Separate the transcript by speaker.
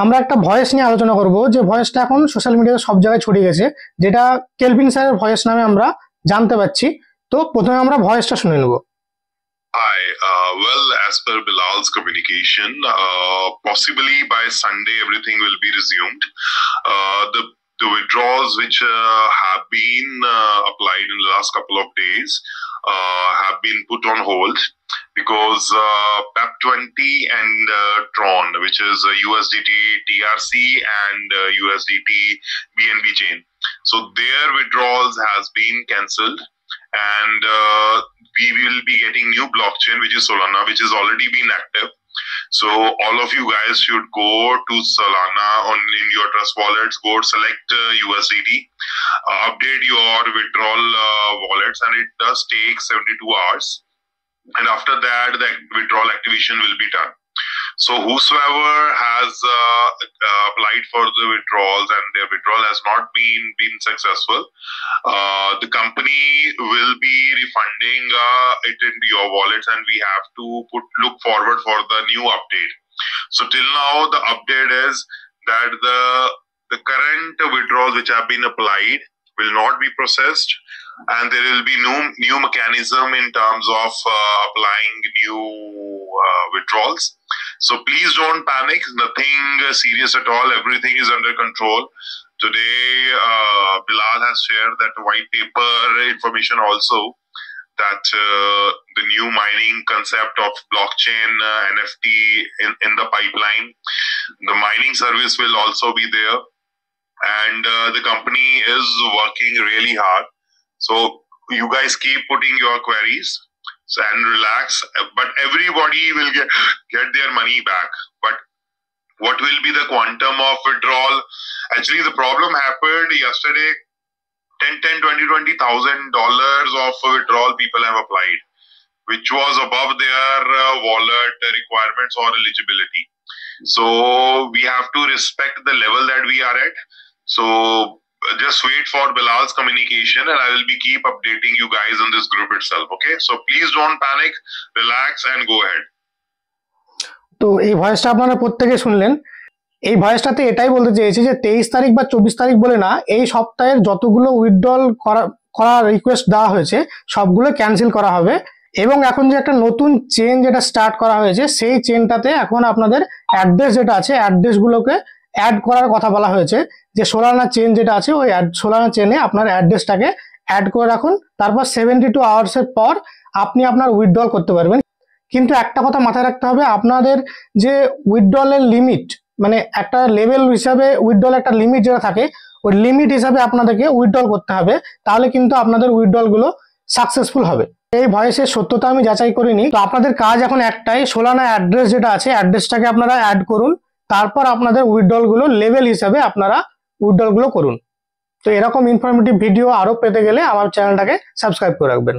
Speaker 1: আমরা একটা ভয়েস নিয়ে আলোচনা করব, যে ভয়েসটা এখন সোশ্যাল মিডিয়াতে সব জায়গায় ছড়িয়ে গেছে, যেটা কেলভিন স্যারের ভয়েস নামে আমরা জানতে পাচ্ছি। তো প্রথমে আমরা ভয়েসটা শুনে নেব।
Speaker 2: Hi. Well, as per Bilal's communication, possibly by Sunday everything will be resumed. The withdrawals which have been applied in the last couple of days have been put on hold because PEP20 and Tron, which is USDT TRC and USDT BNB chain, so their withdrawals has been cancelled, and we will be getting new blockchain, which is Solana, which has already been active. So all of you guys should go to Solana in your trust wallets, go select USDT, update your withdrawal wallets, and it does take 72 hours. And after that, the withdrawal activation will be done. So whosoever has applied for the withdrawals and their withdrawal has not been successful, the company will be refunding it into your wallets, and we have to look forward for the new update. So till now, the update is that the current withdrawals which have been applied will not be processed, and there will be new mechanism in terms of applying new withdrawals. So please don't panic. Nothing serious at all. Everything is under control. Today, Bilal has shared that white paper information also, that the new mining concept of blockchain NFT in the pipeline. The mining service will also be there, and the company is working really hard. So you guys keep putting your queries and relax, but everybody will get their money back. But what will be the quantum of withdrawal? Actually, the problem happened yesterday. 10, 20, $20,000 of withdrawal people have applied, which was above their wallet requirements or eligibility. So we have to respect the level that we are at. So just wait for Bilal's communication, and I will be keep updating you guys on this group itself. Okay, so please don't panic, relax and go ahead.
Speaker 1: তো এই ভয়েসটা আপনারা প্রত্যেকে শুনলেন। এই ভয়েসটাতে এটাই বলতে চেয়েছি যে 23 তারিখ বা 24 তারিখ বলে না, এই সপ্তাহের যতগুলো উইথড্রল করার রিকোয়েস্ট দেওয়া হয়েছে সবগুলো ক্যান্সেল করা হবে। এবং এখন যে একটা নতুন চেন যেটা স্টার্ট করা হয়েছে, সেই চেনটাতে এখন আপনাদের অ্যাড্রেস যেটা আছে, অ্যাড্রেসগুলোকে অ্যাড করার কথা বলা হয়েছে। যে সোলানা চেন যেটা আছে, ওই সোলানা চেনে আপনার অ্যাড্রেসটাকে অ্যাড করে রাখুন। তারপর 72 আওয়ার্সের পর আপনি আপনার উইথড্রল করতে পারবেন। কিন্তু একটা কথা মাথায় রাখতে হবে, আপনাদের যে উইথড্রলের লিমিট, মানে একটা লেভেল হিসাবে উইথড্রল একটা লিমিট যেটা থাকে, ওই লিমিট হিসাবে আপনাদেরকে উইথড্রল করতে হবে, তাহলে কিন্তু আপনাদের উইথড্রলগুলো সাকসেসফুল হবে। এই ভয়েসের সত্যতা আমি যাচাই করিনি। তো আপনাদের কাজ এখন একটাই, সোলানা অ্যাড্রেস যেটা আছে, অ্যাড্রেসটাকে আপনারা অ্যাড করুন, তারপর আপনাদের উইথড্রলগুলো লেভেল হিসাবে আপনারা উইথড্রলগুলো করুন। তো এরকম ইনফরমেটিভ ভিডিও আরো পেতে গেলে আমার চ্যানেলটাকে সাবস্ক্রাইব করে রাখবেন।